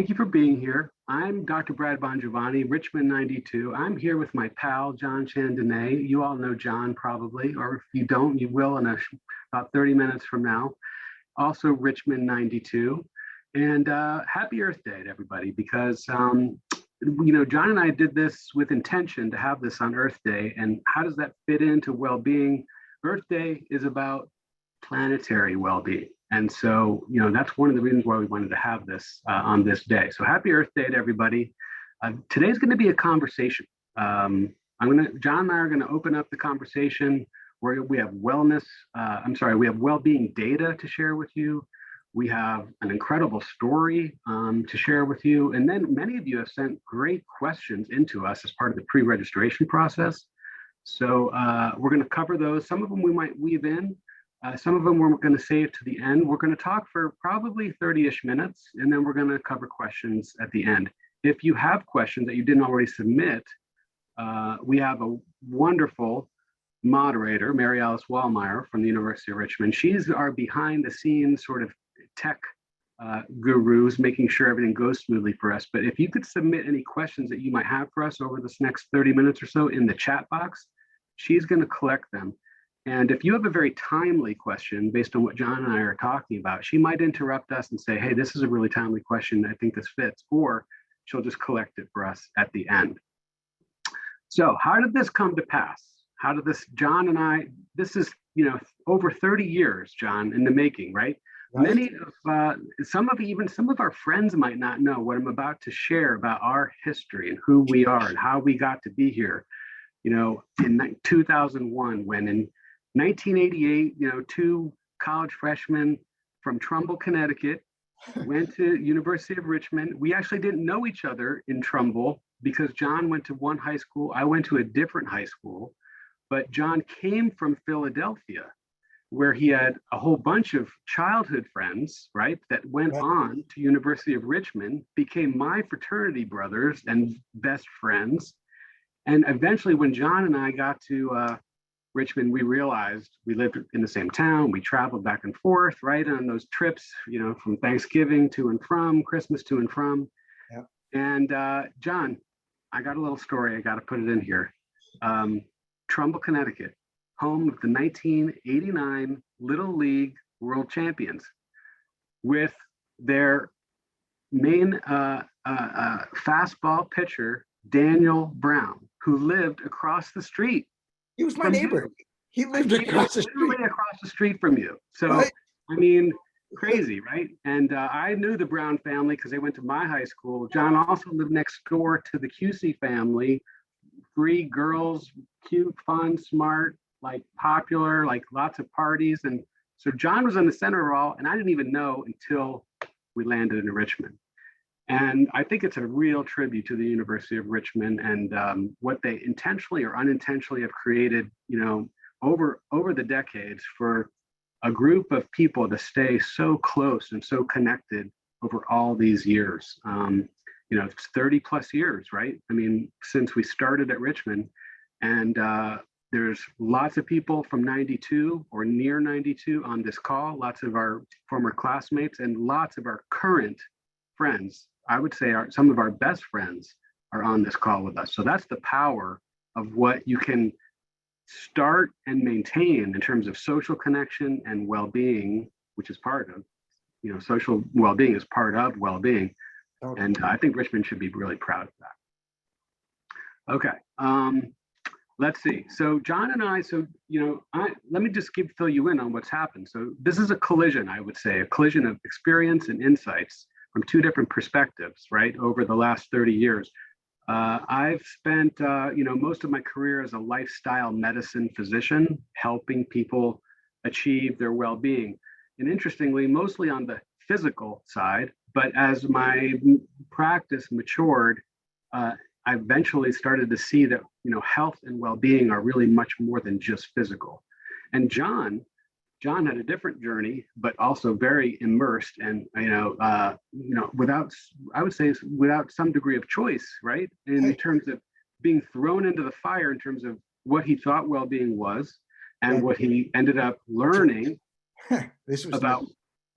Thank you for being here. I'm Dr. Brad Bongiovanni, Richmond 92. I'm here with my pal, John Chandonnet. You all know John probably, or if you don't, you will in about 30 minutes from now. Also Richmond 92. And happy Earth Day to everybody, because, John and I did this with intention to have this on Earth Day. And how does that fit into well-being? Earth Day is about planetary well-being. And so, that's one of the reasons why we wanted to have this on this day. So happy Earth Day to everybody. Today's going to be a conversation. John and I are going to open up the conversation where we have we have well-being data to share with you. We have an incredible story to share with you. And then many of you have sent great questions into us as part of the pre-registration process. So we're going to cover those. Some of them we might weave in. Some of them we're going to save to the end. We're going to talk for probably 30-ish minutes, and then we're going to cover questions at the end. If you have questions that you didn't already submit, we have a wonderful moderator, Mary Alice Wallmeyer from the University of Richmond. She's our behind-the-scenes sort of tech gurus, making sure everything goes smoothly for us. But if you could submit any questions that you might have for us over this next 30 minutes or so in the chat box, she's going to collect them. And if you have a very timely question based on what John and I are talking about, she might interrupt us and say, hey, this is a really timely question. I think this fits. Or she'll just collect it for us at the end. So how did this come to pass? How did this, John and I, this is, over 30 years, John, in the making, right? Many of, some of our friends might not know what I'm about to share about our history and who we are and how we got to be here. In 2001, when in 1988, two college freshmen from Trumbull, Connecticut, went to University of Richmond. We actually didn't know each other in Trumbull because John went to one high school. I went to a different high school, but John came from Philadelphia, where he had a whole bunch of childhood friends, right, that went on to University of Richmond, became my fraternity brothers and best friends. And eventually when John and I got to Richmond, we realized we lived in the same town. We traveled back and forth, right, on those trips, from Thanksgiving to and from, Christmas to and from. Yep. And John, I got a little story. I got to put it in here. Trumbull, Connecticut, home of the 1989 Little League World Champions, with their main fastball pitcher, Daniel Brown, who lived across the street. He was my neighbor. He lived across the street. Literally across the street from you. So, right? I mean, crazy, right? And I knew the Brown family because they went to my high school. John also lived next door to the QC family. 3 girls, cute, fun, smart, like popular, like lots of parties. And so John was in the center of all, and I didn't even know until we landed in Richmond. And I think it's a real tribute to the University of Richmond and what they intentionally or unintentionally have created, over the decades for a group of people to stay so close and so connected over all these years. It's 30 plus years, right? I mean, since we started at Richmond, and there's lots of people from 92 or near 92 on this call, lots of our former classmates and lots of our current friends. I would say some of our best friends are on this call with us. So that's the power of what you can start and maintain in terms of social connection and well-being, which is part of, social well-being is part of well-being. Okay. And I think Richmond should be really proud of that. Okay, let's see. So John and I, let me just fill you in on what's happened. So this is a collision, I would say, a collision of experience and insights from 2 different perspectives, right, over the last 30 years. I've spent, most of my career as a lifestyle medicine physician, helping people achieve their well-being. And interestingly, mostly on the physical side, but as my practice matured, I eventually started to see that, health and well-being are really much more than just physical. And John had a different journey, but also very immersed and, without some degree of choice, right? In terms of being thrown into the fire in terms of what he thought well-being was and what he ended up learning about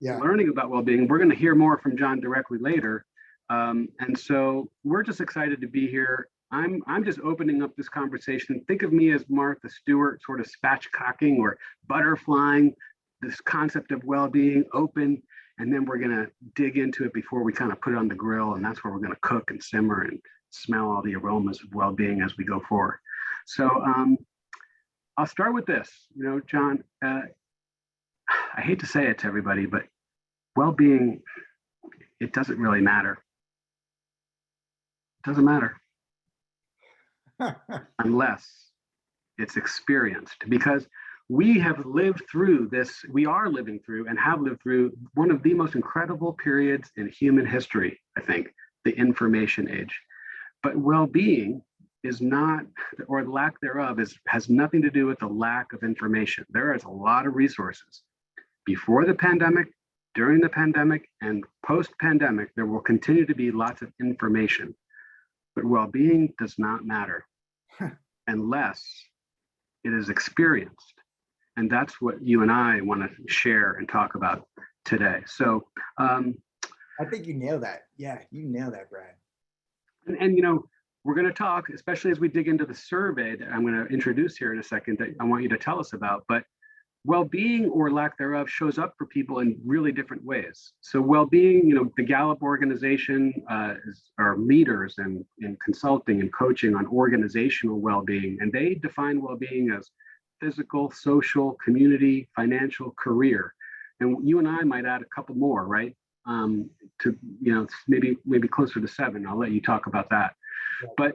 well-being. We're going to hear more from John directly later. And so we're just excited to be here. I'm just opening up this conversation. Think of me as Martha Stewart, sort of spatchcocking or butterflying this concept of well-being open, and then we're going to dig into it before we kind of put it on the grill, and that's where we're going to cook and simmer and smell all the aromas of well-being as we go forward. So I'll start with this. John, I hate to say it to everybody, but well-being, it doesn't really matter. It doesn't matter unless it's experienced, because we have lived through this. We are living through and have lived through one of the most incredible periods in human history, I think, the information age. But well-being is not, or lack thereof, has nothing to do with the lack of information. There is a lot of resources. Before the pandemic, during the pandemic, and post-pandemic, there will continue to be lots of information. But well-being does not matter unless it is experienced. And that's what you and I want to share and talk about today. So I think you nailed that. Yeah, you nailed that, Brad. And we're going to talk, especially as we dig into the survey that I'm going to introduce here in a second, that I want you to tell us about. But well-being or lack thereof shows up for people in really different ways. So well-being, the Gallup organization are leaders in consulting and coaching on organizational well-being. And they define well-being as physical, social, community, financial, career. And you and I might add a couple more, right? To maybe closer to 7. I'll let you talk about that. Yeah.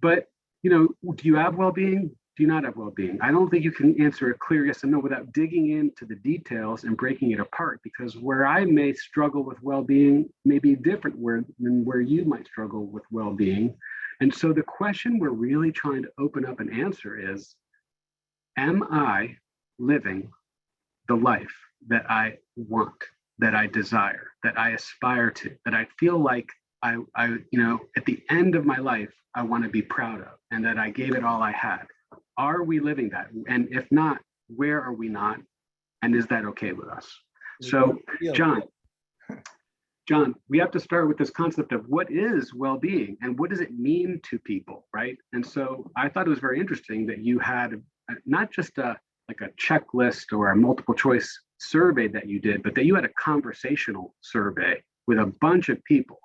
But do you have well-being? Do you not have well-being? I don't think you can answer a clear yes and no without digging into the details and breaking it apart, because where I may struggle with well-being may be different than where you might struggle with well-being. And so the question we're really trying to open up and answer is, am I living the life that I want, that I desire, that I aspire to, that I feel like I at the end of my life, I want to be proud of, and that I gave it all I had? Are we living that? And if not, where are we not? And is that okay with us? So, John, we have to start with this concept of what is well-being and what does it mean to people, right? And so I thought it was very interesting that you had not just a checklist or a multiple choice survey that you did, but that you had a conversational survey with a bunch of people.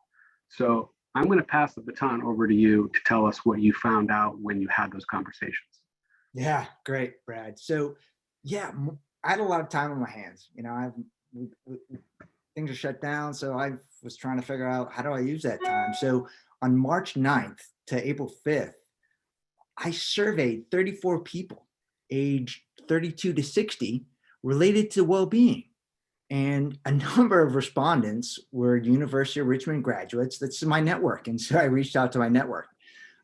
So I'm going to pass the baton over to you to tell us what you found out when you had those conversations. Yeah, great, Brad. So yeah, I had a lot of time on my hands. Things are shut down. So I was trying to figure out, how do I use that time? So on March 9th to April 5th, I surveyed 34 people aged 32 to 60 related to well-being. And a number of respondents were University of Richmond graduates. That's my network. And so I reached out to my network.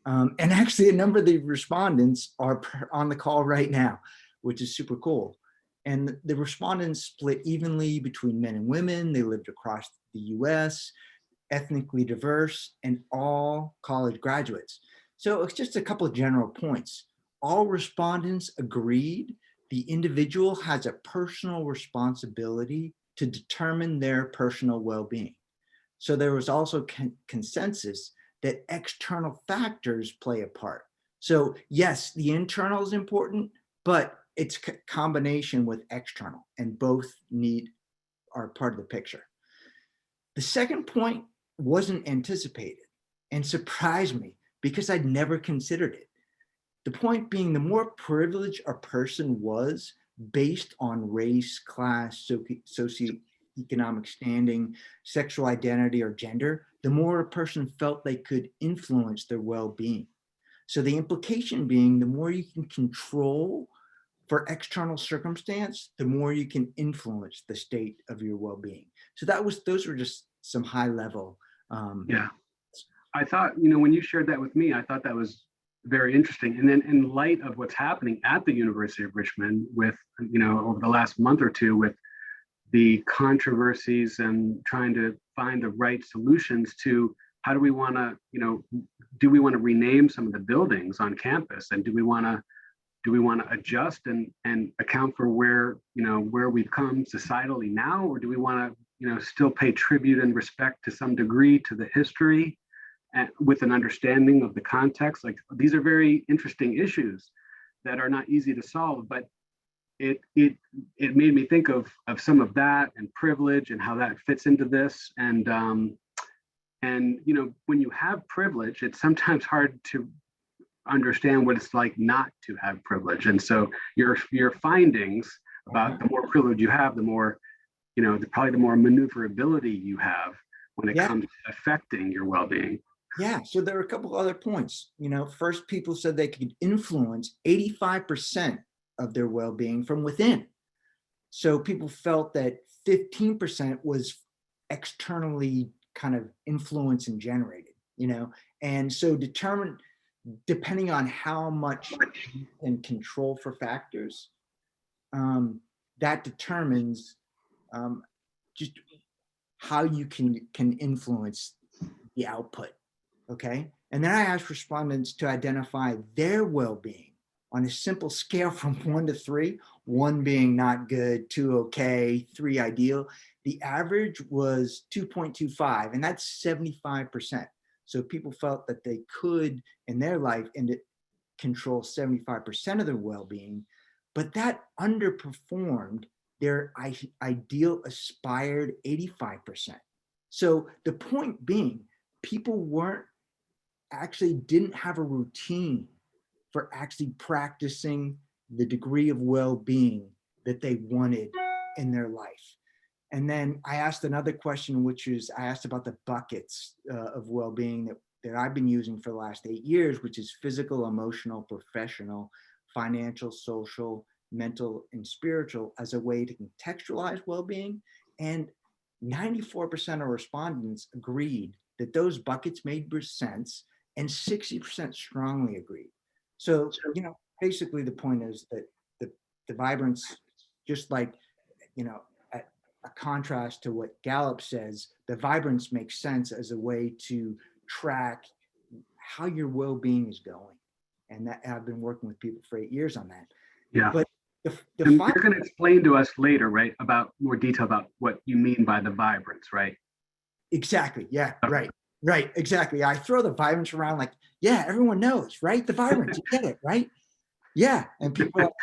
And actually a number of the respondents are on the call right now, which is super cool. And the respondents split evenly between men and women. They lived across the US, ethnically diverse, and all college graduates. So it's just a couple of general points. All respondents agreed the individual has a personal responsibility to determine their personal well-being. So there was also consensus that external factors play a part. So yes, the internal is important, but it's combination with external, and both are part of the picture. The second point wasn't anticipated and surprised me because I'd never considered it. The point being, the more privileged a person was based on race, class, socioeconomic standing, sexual identity, or gender, the more a person felt they could influence their well-being. So the implication being, the more you can control for external circumstance, the more you can influence the state of your well-being. So those were just some high level. Yeah, I thought, when you shared that with me, I thought that was very interesting. And then in light of what's happening at the University of Richmond with, over the last month or two with the controversies and trying to find the right solutions to how do we want to, do we want to rename some of the buildings on campus? And do we want to adjust and account for where we've come societally now? Or do we want to still pay tribute and respect to some degree to the history, and with an understanding of the context. Like, these are very interesting issues that are not easy to solve, but it made me think of some of that, and privilege, and how that fits into this. And when you have privilege, it's sometimes hard to understand what it's like not to have privilege. And so your findings about the more privilege you have, the more, probably the more maneuverability you have when it comes to affecting your well-being. Yeah, so there are a couple other points. First, people said they could influence 85% of their well-being from within. So people felt that 15% was externally kind of influenced and generated, and so depending on how much you can control for factors, that determines just how you can influence the output. Okay. And then I asked respondents to identify their well-being on a simple scale from 1 to 3, 1 being not good, 2 okay, 3 ideal. The average was 2.25, and that's 75%. So people felt that they could, in their life, control 75% of their well-being, but that underperformed their ideal aspired 85%. So the point being, people didn't have a routine for actually practicing the degree of well-being that they wanted in their life. And then I asked another question, which is I asked about the buckets of well-being that I've been using for the last 8 years, which is physical, emotional, professional, financial, social, mental, and spiritual, as a way to contextualize well-being. And 94% of respondents agreed that those buckets made sense, and 60% strongly agreed. So, basically the point is that the Vibrance, just like, a contrast to what Gallup says, the Vibrance makes sense as a way to track how your well-being is going. And that I've been working with people for 8 years on that. Yeah. But and you're going to explain to us later, right, about more detail about what you mean by the Vibrance, right? Exactly. Yeah. Okay. Right. Exactly. I throw the Vibrance around like, yeah, everyone knows, right? The Vibrance, you get it, right? Yeah. And people are like,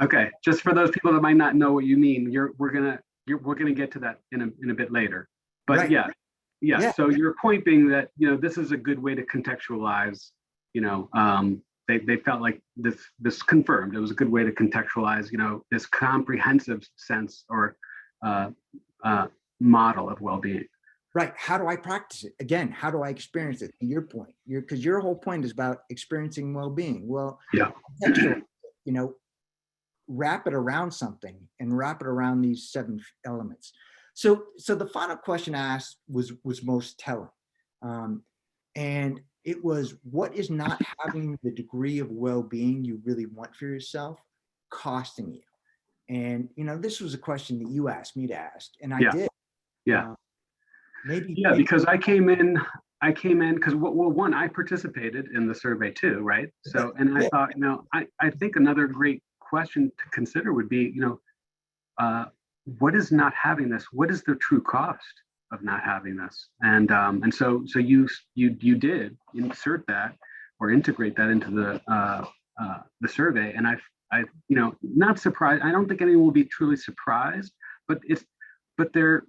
okay. Just for those people that might not know what you mean, we're gonna get to that in a bit later. But right. Yeah. So your point being that this is a good way to contextualize. They felt like this confirmed it was a good way to contextualize this comprehensive sense or model of well-being. Right. How do I practice it? Again, how do I experience it? To your point, because your whole point is about experiencing well-being. Well, yeah. Wrap it around something and wrap it around these 7 elements. So the final question I asked was most telling. And it was, what is not having the degree of well-being you really want for yourself costing you? And, this was a question that you asked me to ask, and I did. Yeah. Maybe because I came in because one, I participated in the survey too, right? So, and I thought, I think another great question to consider would be, what is not having this? What is the true cost of not having this? And so you did insert that or integrate that into the survey, and I not surprised. I don't think anyone will be truly surprised, but they're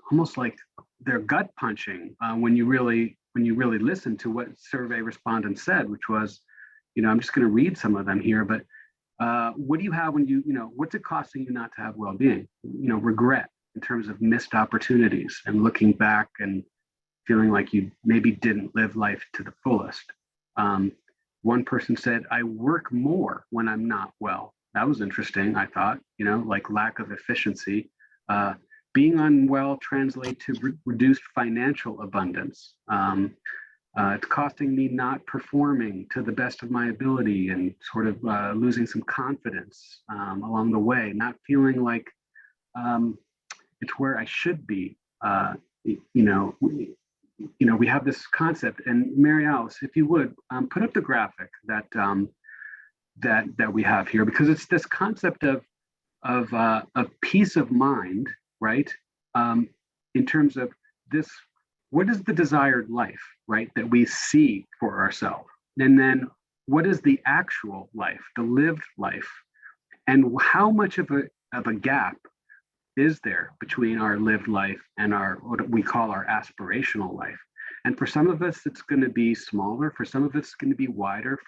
almost like they're gut punching when you really listen to what survey respondents said, which was, I'm just going to read some of them here, but what do you have when what's it costing you not to have well-being? Regret in terms of missed opportunities and looking back and feeling like you maybe didn't live life to the fullest. One person said, I work more when I'm not well. That was interesting, I thought, like lack of efficiency. Being unwell translates to reduced financial abundance. It's costing me not performing to the best of my ability and sort of losing some confidence along the way, not feeling like it's where I should be. We have this concept, and Mary Alice, if you would put up the graphic that we have here, because it's this concept of peace of mind right? In terms of this, what is the desired life, right, that we see for ourselves? And then what is the actual life, the lived life? And how much of a gap is there between our lived life and our what we call our aspirational life? And for some of us, it's going to be smaller. For some of us, it's going to be wider.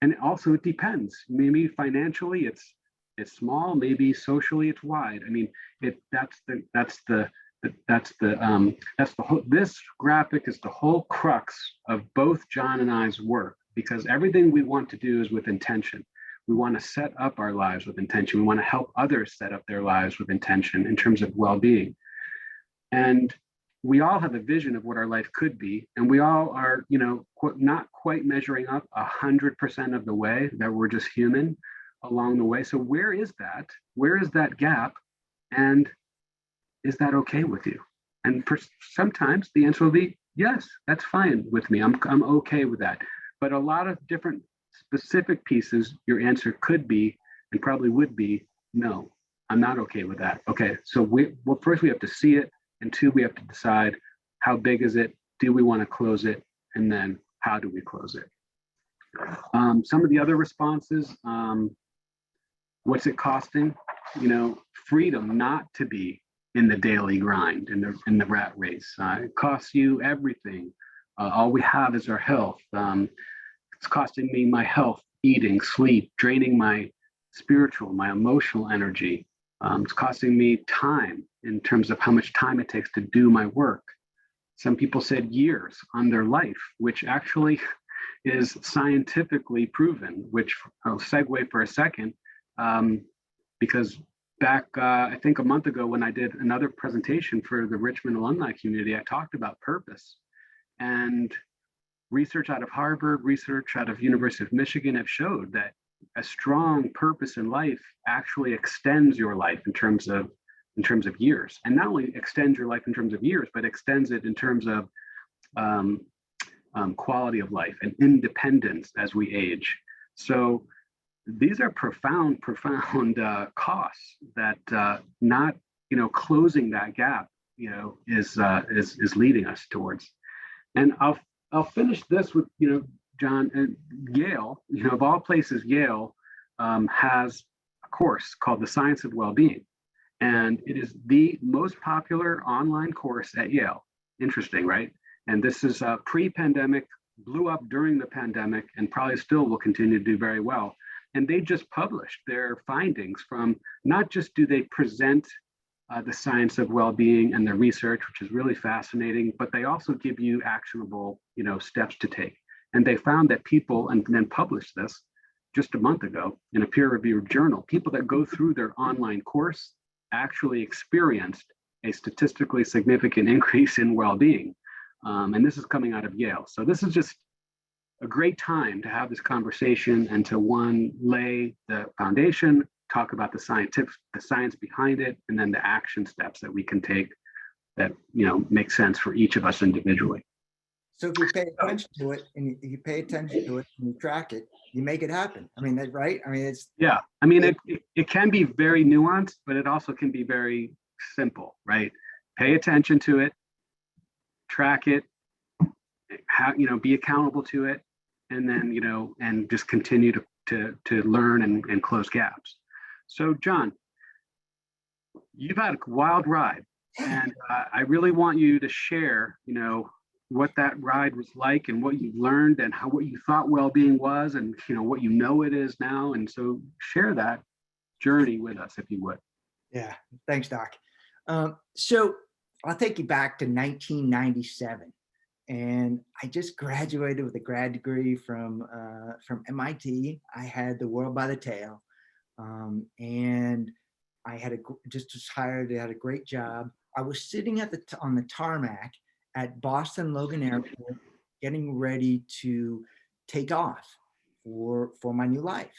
And also it depends. Maybe financially, it's small. Maybe socially, it's wide. I mean, that's the whole. This graphic is the whole crux of both John and I's work, because everything we want to do is with intention. We want to set up our lives with intention. We want to help others set up their lives with intention in terms of well-being. And we all have a vision of what our life could be. And we all are, not quite measuring up 100% of the way, that we're just human along the way. So where is that? Where is that gap? And is that okay with you? And sometimes the answer will be, yes, that's fine with me. I'm okay with that. But a lot of different specific pieces, your answer could be and probably would be, no, I'm not okay with that. Okay, so first we have to see it, and two, we have to decide how big is it, do we want to close it, and then how do we close it? Some of the other responses, what's it costing? Freedom not to be in the daily grind, in the rat race. It costs you everything. All we have is our health. It's costing me my health, eating, sleep, draining my spiritual, my emotional energy. It's costing me time in terms of how much time it takes to do my work. Some people said years on their life, which actually is scientifically proven, which I'll segue for a second, because back, I think a month ago when I did another presentation for the Richmond alumni community, I talked about purpose. And research out of Harvard, research out of University of Michigan have showed that a strong purpose in life actually extends your life in terms of years, and not only extends your life in terms of years, but extends it in terms of quality of life and independence as we age. So these are profound costs that not closing that gap is leading us towards. And I'll finish this with, John, Yale, of all places, Yale has a course called The Science of Wellbeing. And it is the most popular online course at Yale. Interesting, right? And this is pre-pandemic, blew up during the pandemic, and probably still will continue to do very well. And they just published their findings from, not just do they present the science of well-being and the research, which is really fascinating, but they also give you actionable, steps to take. And they found that people, and then published this just a month ago in a peer-reviewed journal, people that go through their online course actually experienced a statistically significant increase in well-being. And this is coming out of Yale. So this is just a great time to have this conversation and to lay the foundation, talk about the science behind it, and then the action steps that we can take that make sense for each of us individually. So if you pay attention to it and you track it, you make it happen. I mean, that's right. I mean, it can be very nuanced, but it also can be very simple, right? Pay attention to it, track it, be accountable to it, and then and just continue to learn and close gaps. So John, you've had a wild ride, and I really want you to share what that ride was like and what you learned and what you thought well-being was, and what it is now. And so share that journey with us, if you would. Yeah, thanks, Doc. So I'll take you back to 1997. And I just graduated with a grad degree from MIT. I had the world by the tail. And I had just hired, I had a great job. I was sitting on the tarmac at Boston Logan Airport, getting ready to take off for my new life.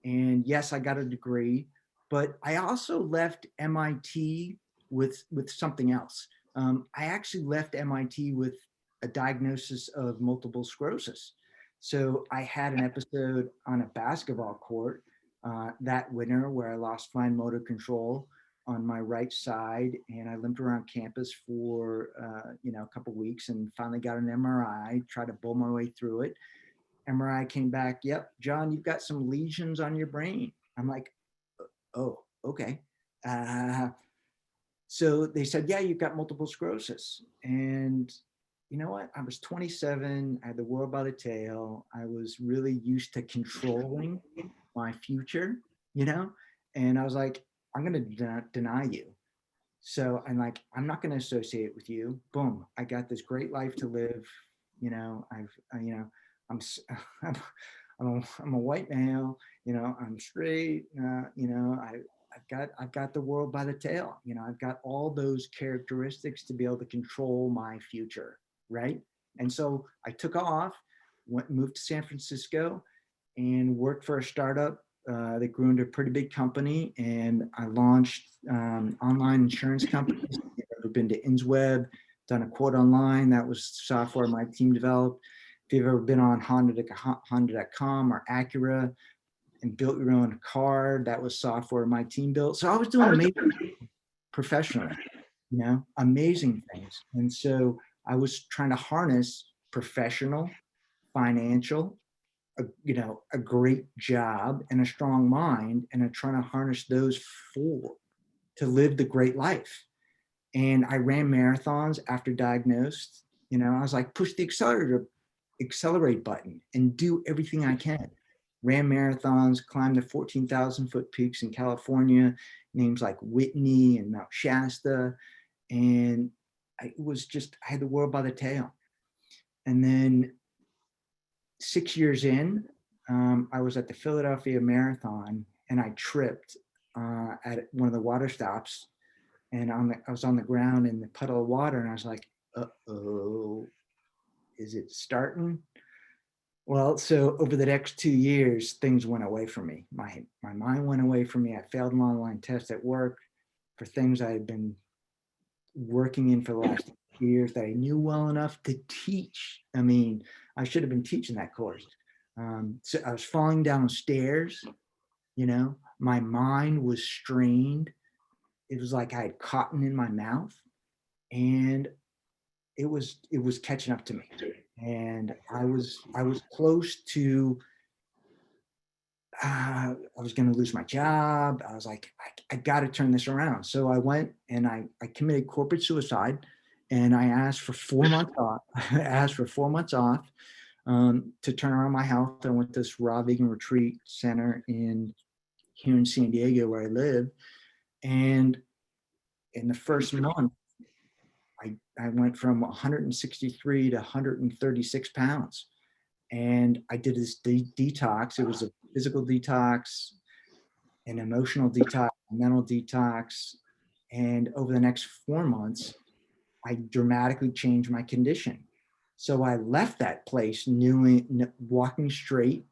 And yes, I got a degree, but I also left MIT with something else. I actually left MIT with a diagnosis of multiple sclerosis. So I had an episode on a basketball court that winter where I lost fine motor control. on my right side, and I limped around campus for a couple of weeks, and finally got an MRI, tried to bull my way through it. MRI came back, yep, John, you've got some lesions on your brain. I'm like, oh, okay. So they said, yeah, you've got multiple sclerosis. And you know what? I was 27. I had the world by the tail. I was really used to controlling my future, and I was like, I'm going to deny you. So I'm like, I'm not going to associate with you. Boom. I got this great life to live. I'm, I'm, I'm a white male, I'm straight, I've got the world by the tail. I've got all those characteristics to be able to control my future, right? And so I took off, moved to San Francisco, and worked for a startup that grew into a pretty big company. And I launched online insurance companies. I've ever been to InsWeb, done a quote online. That was software my team developed. If you've ever been on Honda.com or Acura and built your own car, that was software my team built. So I was doing amazing professionally, amazing things. And so I was trying to harness professional, financial, a great job and a strong mind, and I'm trying to harness those four to live the great life. And I ran marathons after diagnosed. I was like, push the accelerate button and do everything I can. Ran marathons, climbed the 14,000 foot peaks in California, names like Whitney and Mount Shasta. And I had the world by the tail. And then 6 years in, I was at the Philadelphia Marathon, and I tripped at one of the water stops, and I was on the ground in the puddle of water, and I was like, uh-oh, is it starting? Well, so over the next 2 years, things went away from me. My mind went away from me. I failed an online test at work for things I had been working in for the last years that I knew well enough to teach. I mean, I should have been teaching that course. So I was falling down stairs, my mind was strained. It was like I had cotton in my mouth, and it was catching up to me. And I was close to, I was going to lose my job. I was like, I got to turn this around. So I went and I committed corporate suicide, and I asked for 4 months off. I asked for 4 months off to turn around my health. I went to this raw vegan retreat center here in San Diego where I live. And in the first month, I went from 163 to 136 pounds. And I did this detox. It was a physical detox, an emotional detox, a mental detox. And over the next 4 months, I dramatically changed my condition. So I left that place walking straight.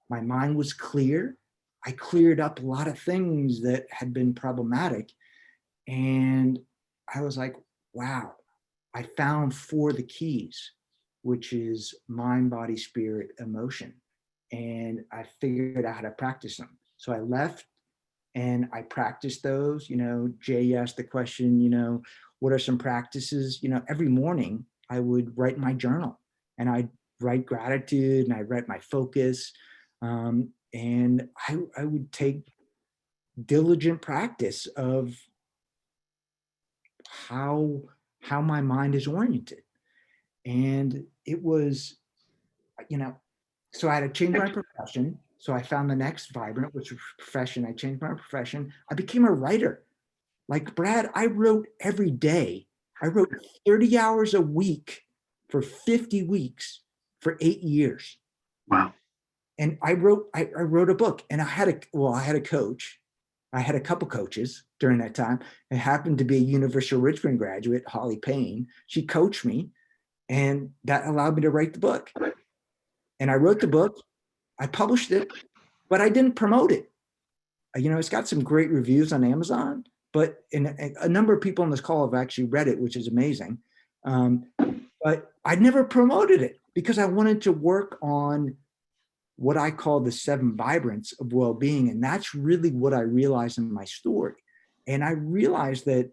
My mind was clear. I cleared up a lot of things that had been problematic. And I was like, wow, I found 4 of the keys, which is mind, body, spirit, emotion. And I figured out how to practice them. So I left and I practiced those. Jay asked the question, what are some practices? Every morning I would write my journal, and I'd write gratitude, and I'd write my focus. And I would take diligent practice of how my mind is oriented. And it was, so I had to change my profession. So I found the next Vibrant, which was profession. I changed my profession. I became a writer. Like Brad, I wrote every day. I wrote 30 hours a week for 50 weeks for 8 years. Wow. And I wrote a book, and I had a coach. I had a couple coaches during that time. It happened to be a University of Richmond graduate, Holly Payne. She coached me, and that allowed me to write the book. And I wrote the book, I published it, but I didn't promote it. It's got some great reviews on Amazon, but a number of people on this call have actually read it, which is amazing. But I never promoted it because I wanted to work on what I call the 7 vibrants of well-being. And that's really what I realized in my story. And I realized that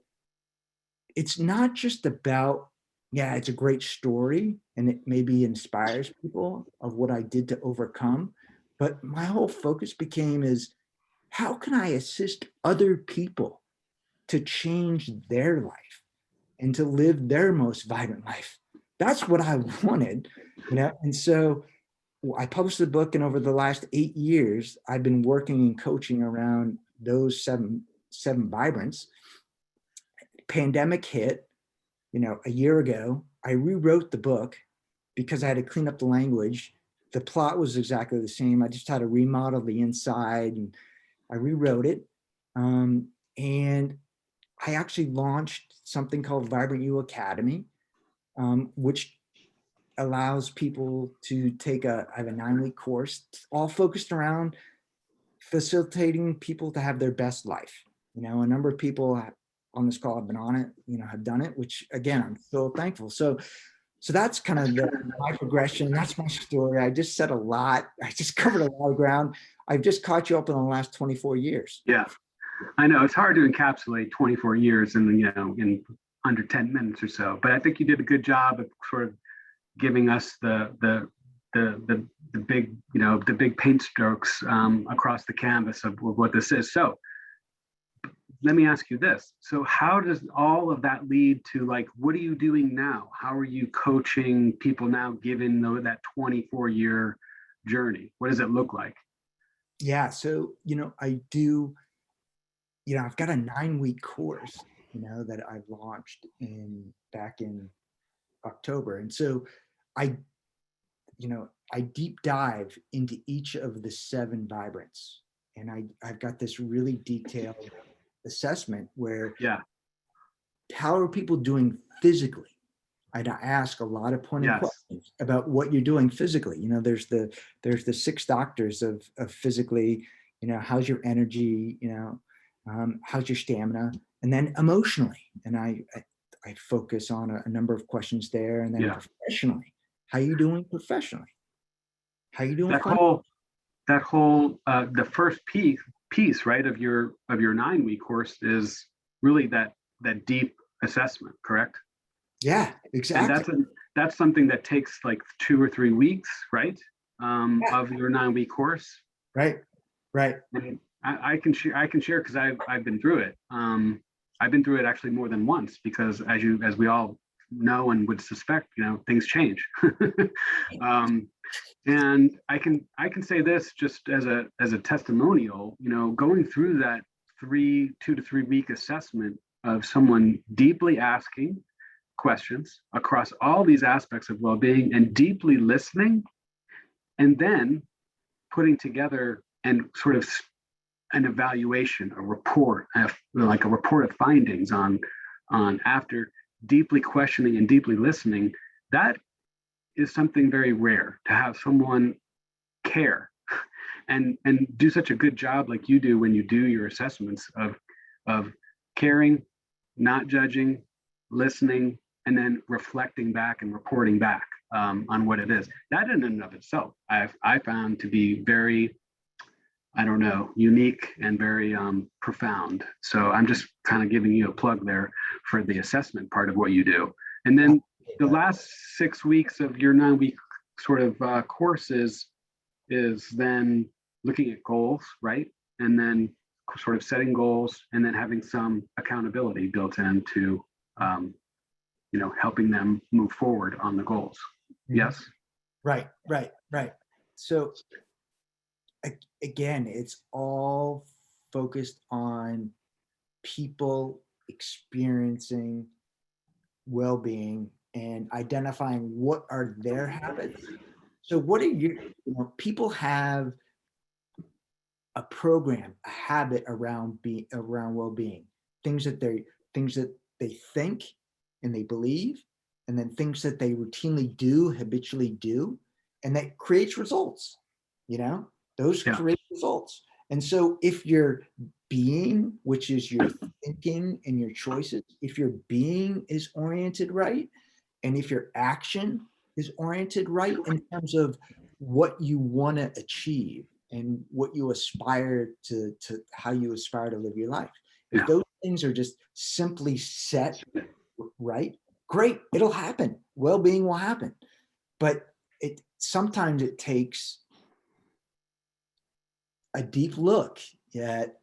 it's not just about, yeah, it's a great story and it maybe inspires people of what I did to overcome. But my whole focus became is how can I assist other people to change their life and to live their most vibrant life? That's what I wanted, you know? And so I published the book, and over the last 8 years, I've been working and coaching around those seven vibrants. Pandemic hit, a year ago. I rewrote the book because I had to clean up the language. The plot was exactly the same. I just had to remodel the inside, and I rewrote it. And I actually launched something called Vibrant You Academy, which allows people to take I have a 9-week course, all focused around facilitating people to have their best life. A number of people on this call have been on it, have done it, which again, I'm so thankful. So that's kind of my progression. That's my story. I just said a lot. I just covered a lot of ground. I've just caught you up in the last 24 years. Yeah, I know it's hard to encapsulate 24 years in under 10 minutes or so, but I think you did a good job of sort of giving us the big the big paint strokes across the canvas of what this is. So let me ask you this. So how does all of that lead to, like, what are you doing now? How are you coaching people now, given that 24-year journey? What does it look like? Yeah. So, I do, I've got a 9-week course, that I've launched back in October. And so I, I deep dive into each of the 7 vibrants. And I've got this really detailed assessment where, Yeah. how are people doing physically? I'd ask a lot of pointed questions about what you're doing physically. There's the 6 doctors of physically, how's your energy, how's your stamina, and then emotionally. And I focus on a number of questions there. And then professionally, how you doing professionally? How you doing? That whole the first piece, right, of your 9-week course is really that deep assessment, correct? Yeah, exactly. And that's something that takes like 2 or 3 weeks, right? Of your 9-week course. Right. And I can share because I've been through it. I've been through it actually more than once, because as we all know and would suspect, things change. And I can say this just as a testimonial, going through that 2 to 3 week assessment of someone deeply asking questions across all these aspects of well-being and deeply listening, and then putting together and sort of an evaluation, a report, like a report of findings on after deeply questioning and deeply listening. That is something very rare, to have someone care and do such a good job like you do when you do your assessments of caring, not judging, listening, and then reflecting back and reporting back on what it is. That in and of itself, I found to be very, unique and very profound. So I'm just kind of giving you a plug there for the assessment part of what you do. And then the last 6 weeks of your 9-week sort of courses is then looking at goals, right? And then sort of setting goals, and then having some accountability built into helping them move forward on the goals. Yes. Right. So again, it's all focused on people experiencing well-being and identifying what are their habits. So what are people have a program, a habit around well-being, things that they think and they believe, and then things that they routinely do, habitually do, and that creates results. Those create results. And so if your being, which is your thinking and your choices, if your being is oriented right, and if your action is oriented right in terms of what you want to achieve and what you aspire to how you aspire to live your life, If Yeah. those things are just simply set right, great, it'll happen. Well-being will happen. But sometimes it takes a deep look at,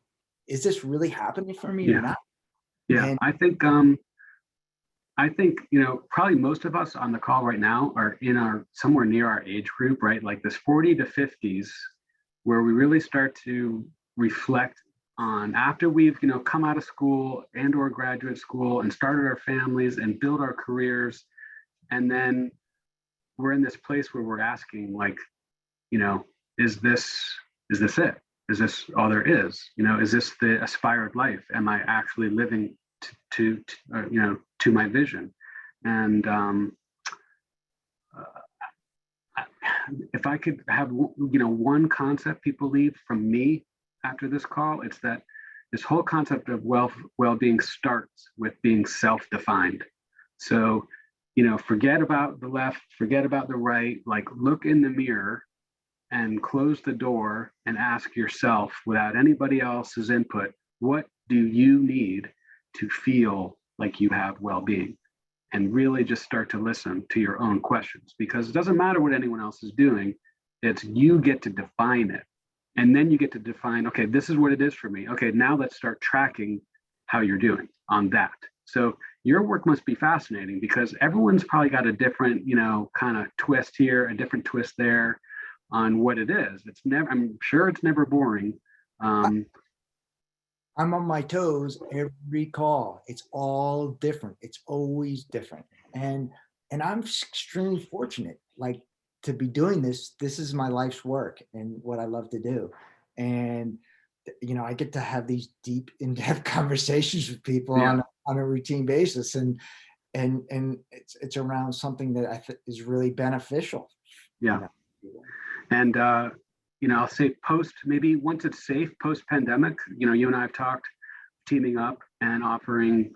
is this really happening for me or Yeah. not? Yeah. And I think, probably most of us on the call right now are in our somewhere near our age group, right? Like this 40 to 50s, where we really start to reflect on after we've, come out of school and or graduate school and started our families and build our careers. And then we're in this place where we're asking, like, is this it? Is this all there is? Is this the aspired life? Am I actually living to my vision? And if I could have one concept people leave from me after this call, it's that this whole concept of well-being starts with being self-defined. So, forget about the left, forget about the right, like look in the mirror and close the door and ask yourself, without anybody else's input, what do you need to feel like you have well-being? And really just start to listen to your own questions, because it doesn't matter what anyone else is doing. It's you get to define it. And then you get to define, okay, this is what it is for me. Okay, now let's start tracking how you're doing on that. So your work must be fascinating, because everyone's probably got a different, kind of twist here, a different twist there on what it is. I'm sure it's never boring. I'm on my toes every call. It's all different. It's always different. And I'm extremely fortunate, like, to be doing this. This is my life's work and what I love to do. And I get to have these deep, in-depth conversations with people on a routine basis. And it's around something that I think is really beneficial. Yeah. And I'll say maybe once it's safe, post-pandemic, you and I have talked teaming up and offering,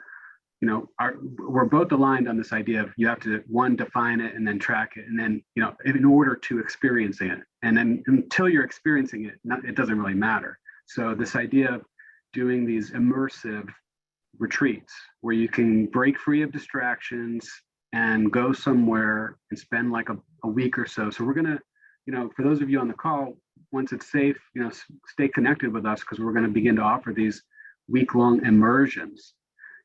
we're both aligned on this idea of you have to, one, define it and then track it. And then, in order to experience it. And then until you're experiencing it, it doesn't really matter. So this idea of doing these immersive retreats where you can break free of distractions and go somewhere and spend like a week or so. So we're going to, for those of you on the call, once it's safe, stay connected with us, because we're going to begin to offer these week-long immersions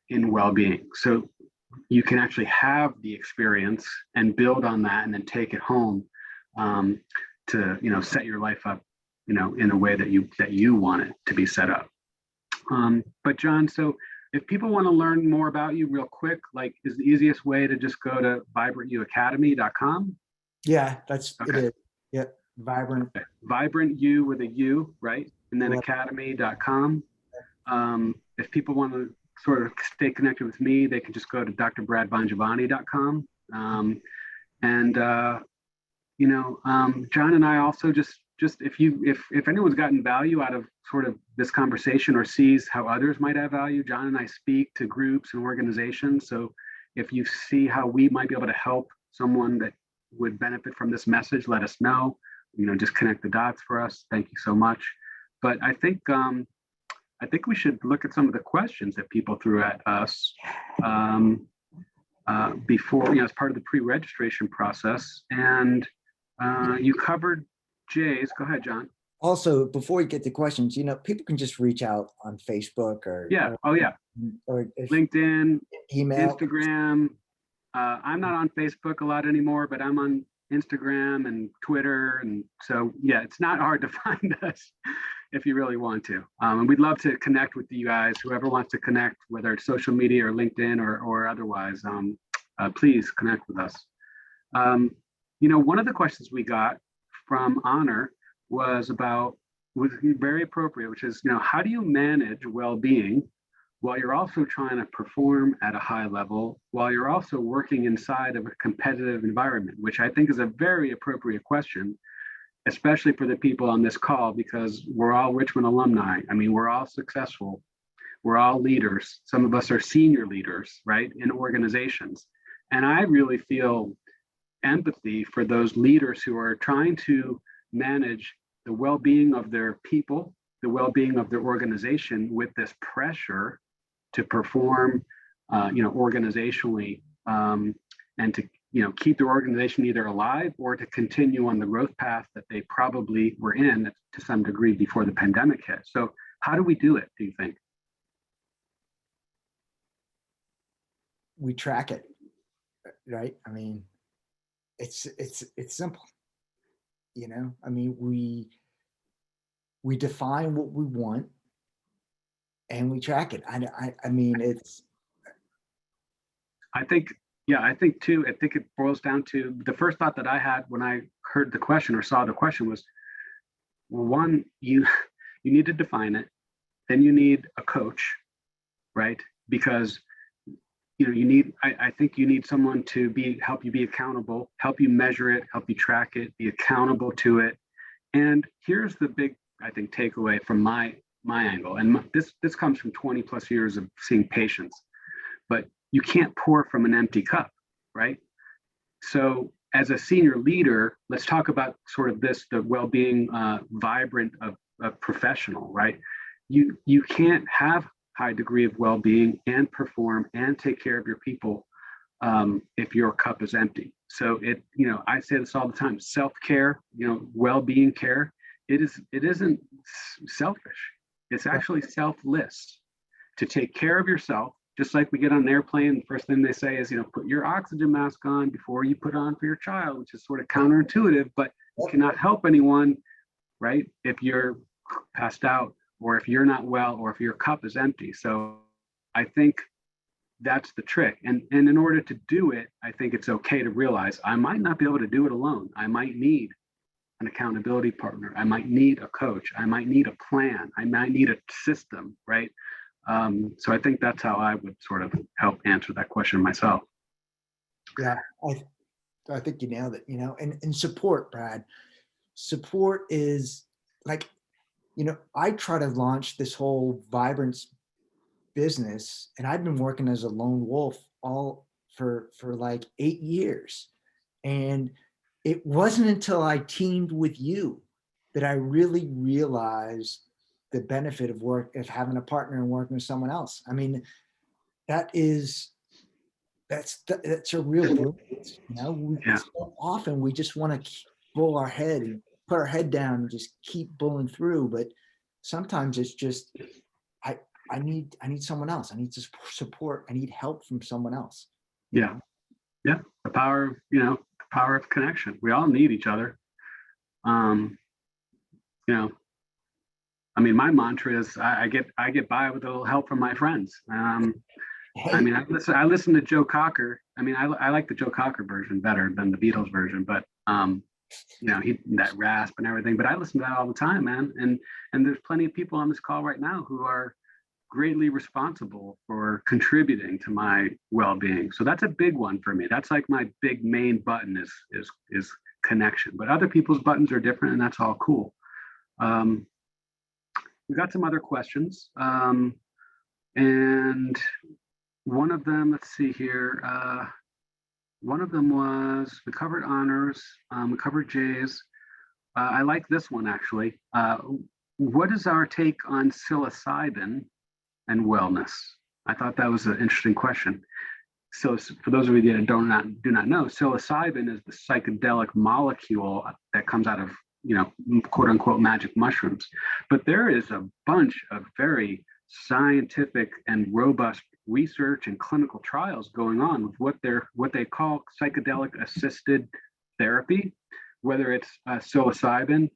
in well-being. So you can actually have the experience and build on that and then take it home to, set your life up, in a way that you want it to be set up. But John, so if people want to learn more about you real quick, like, is the easiest way to just go to vibrantuacademy.com? Yeah, it is. Yeah, Vibrant. Okay. Vibrant U with a U, right? And then academy.com. If people want to sort of stay connected with me, they can just go to drbradbongiovanni.com. John and I also just if anyone's gotten value out of sort of this conversation or sees how others might have value, John and I speak to groups and organizations. So if you see how we might be able to help someone that would benefit from this message, let us know. Just connect the dots for us. Thank you so much. But I think we should look at some of the questions that people threw at us before, as part of the pre-registration process. And you covered Jay's. Go ahead, John. Also, before we get to questions, people can just reach out on Facebook or LinkedIn, email, Instagram. I'm not on Facebook a lot anymore, but I'm on Instagram and Twitter. And so, it's not hard to find us if you really want to. And we'd love to connect with you guys, whoever wants to connect, whether it's social media or LinkedIn or otherwise, please connect with us. One of the questions we got from Honor was very appropriate, which is, how do you manage well-being while you're also trying to perform at a high level, while you're also working inside of a competitive environment, which I think is a very appropriate question, especially for the people on this call, because we're all Richmond alumni. I mean, we're all successful. We're all leaders. Some of us are senior leaders, right, in organizations. And I really feel empathy for those leaders who are trying to manage the well-being of their people the well-being of their organization with this pressure to perform, organizationally, and to, keep their organization either alive or to continue on the growth path that they probably were in to some degree before the pandemic hit. So how do we do it, do you think? We track it, right? I mean, it's simple. I mean, we define what we want and we track it. I mean, I think too, I think it boils down to the first thought that I had when I heard the question or saw the question was, well, one, you need to define it, then you need a coach, right? Because I think you need someone to help you be accountable, help you measure it, help you track it, be accountable to it. And here's the big, I think, takeaway from my angle. And this comes from 20 plus years of seeing patients, but you can't pour from an empty cup, right? So as a senior leader, let's talk about sort of the well-being vibrant of professional, right? You can't have high degree of well-being and perform and take care of your people if your cup is empty. So I say this all the time, self-care, well-being care, it isn't selfish. It's actually selfless to take care of yourself. Just like we get on an airplane, the first thing they say is, put your oxygen mask on before you put on for your child, which is sort of counterintuitive, but you cannot help anyone, right? If you're passed out, or if you're not well, or if your cup is empty. So I think that's the trick. And in order to do it, I think it's okay to realize I might not be able to do it alone. I might need an accountability partner. I might need a coach. I might need a plan. I might need a system, right? So I think that's how I would sort of help answer that question myself. Yeah, I think you nailed it, and support, Brad. Support is like, I try to launch this whole Vibrance business, and I've been working as a lone wolf all for like 8 years. And it wasn't until I teamed with you that I really realized the benefit of having a partner and working with someone else. I mean, that's a real brilliance. Yeah. So often we just want to roll our head and put our head down and just keep bulling through. But sometimes it's just, I need someone else. I need support. I need help from someone else. Yeah. Yeah. The power of connection. We all need each other. I mean, my mantra is I get by with a little help from my friends. I mean, I listen to Joe Cocker. I mean, I like the Joe Cocker version better than the Beatles version, but that rasp and everything. But I listen to that all the time, man. And there's plenty of people on this call right now who are greatly responsible for contributing to my well-being. So that's a big one for me. That's like my big main button is connection. But other people's buttons are different, and that's all cool. We got some other questions. And one of them, let's see here. One of them was, we covered honors, we covered J's. I like this one actually. What is our take on psilocybin and wellness? I thought that was an interesting question. So for those of you that do not know, psilocybin is the psychedelic molecule that comes out of, quote unquote magic mushrooms. But there is a bunch of very scientific and robust research and clinical trials going on with what they call psychedelic assisted therapy, whether it's psilocybin.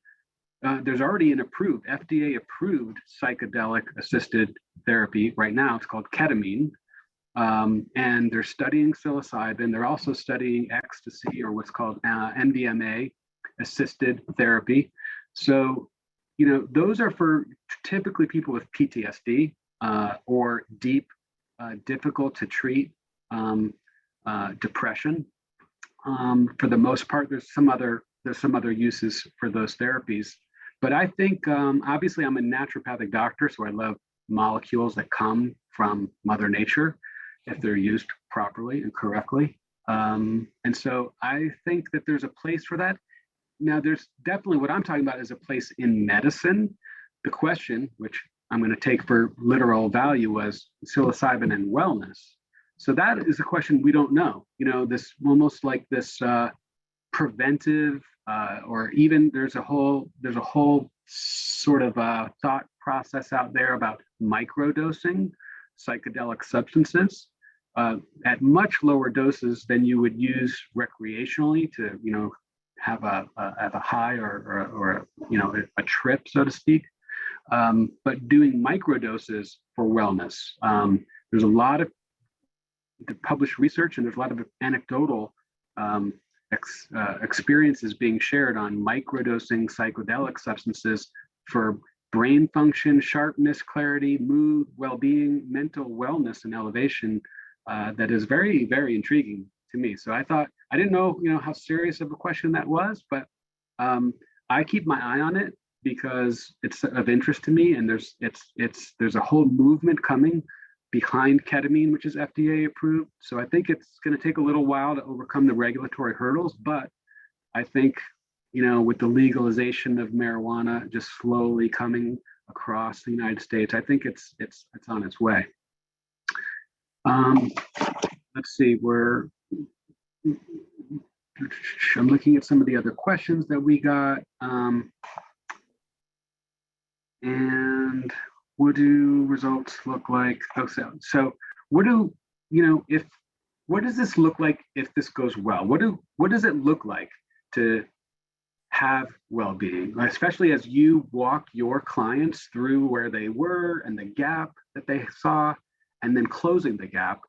There's already an FDA approved psychedelic assisted therapy right now. It's called ketamine. And they're studying psilocybin. They're also studying ecstasy, or what's called MDMA assisted therapy. So, those are for typically people with PTSD or deep, difficult to treat depression. For the most part, there's some other uses for those therapies. But I think, obviously, I'm a naturopathic doctor, so I love molecules that come from Mother Nature if they're used properly and correctly. And so I think that there's a place for that. Now, there's definitely, what I'm talking about is a place in medicine, the question, which I'm going to take for literal value, was psilocybin and wellness. So that is a question we don't know. This almost like this preventive, or even there's a whole sort of thought process out there about microdosing psychedelic substances at much lower doses than you would use recreationally to have a high or a trip, so to speak. But doing microdoses for wellness. There's a lot of published research and there's a lot of anecdotal experiences being shared on microdosing psychedelic substances for brain function, sharpness, clarity, mood, well-being, mental wellness, and elevation. That is very, very intriguing to me. So I thought, I didn't know, how serious of a question that was, but I keep my eye on it because it's of interest to me. And there's a whole movement coming behind ketamine, which is FDA approved. So I think it's going to take a little while to overcome the regulatory hurdles, but I think, with the legalization of marijuana just slowly coming across the United States, I think it's on its way. Let's see, I'm looking at some of the other questions that we got. And what do results look like? Oh, so what does this look like if this goes well? What does it look like to have well-being, especially as you walk your clients through where they were and the gap that they saw, and then closing the gap?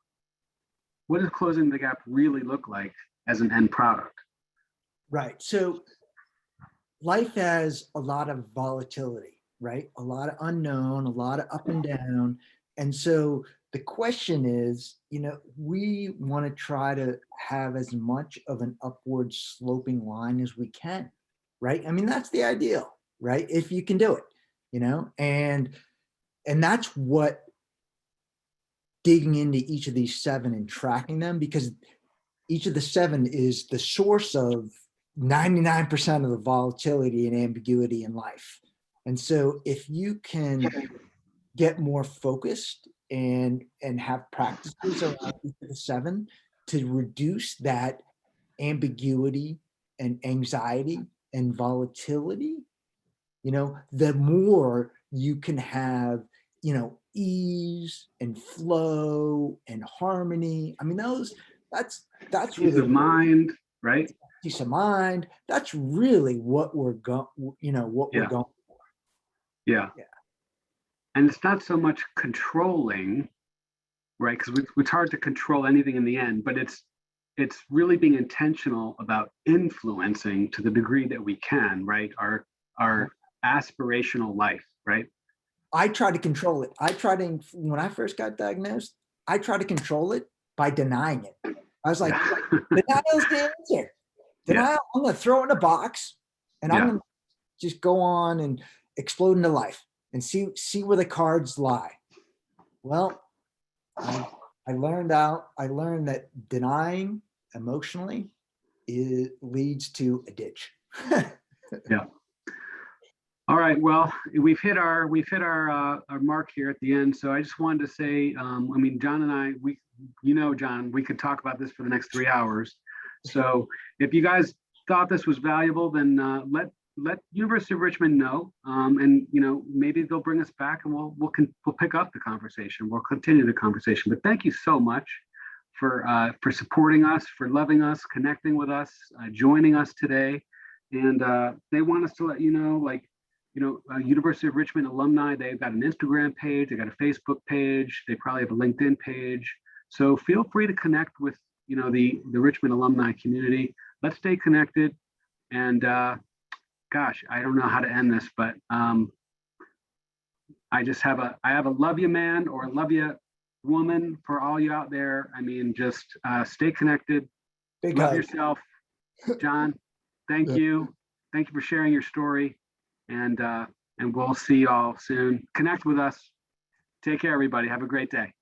What does closing the gap really look like as an end product? Right. So life has a lot of volatility, right? A lot of unknown, a lot of up and down. And so the question is, we want to try to have as much of an upward sloping line as we can, right? I mean, that's the ideal, right? If you can do it, and that's what digging into each of these 7 and tracking them, because each of the 7 is the source of 99% of the volatility and ambiguity in life. And so if you can get more focused and have practices around each of the 7 to reduce that ambiguity and anxiety and volatility, the more you can have, ease and flow and harmony. I mean, that's really peace of mind, right? Peace of mind. That's really what we're going, we're going for. Yeah. And it's not so much controlling, right? Because it's hard to control anything in the end, but it's really being intentional about influencing to the degree that we can, right? Our aspirational life, right? I try to control it. When I first got diagnosed, I tried to control it by denying it. I was like, denial's the answer. Denial, I'm going to throw it in a box and I'm going to just go on and explode into life and see where the cards lie. Well, I learned that denying emotionally leads to a ditch. Yeah. All right. Well, we've hit our mark here at the end. So I just wanted to say, John and I, John, we could talk about this for the next 3 hours. So if you guys thought this was valuable, then let University of Richmond know, and maybe they'll bring us back, and we'll pick up the conversation. We'll continue the conversation. But thank you so much for supporting us, for loving us, connecting with us, joining us today. And they want us to let you know, University of Richmond alumni, they've got an Instagram page, they got a Facebook page, they probably have a LinkedIn page. So feel free to connect with the Richmond alumni community. Let's stay connected. And gosh, I don't know how to end this, but I have a love you man or a love you woman for all you out there. I mean, just stay connected. Love yourself. John, thank you. Thank you for sharing your story. And we'll see you all soon. Connect with us. Take care, everybody. Have a great day.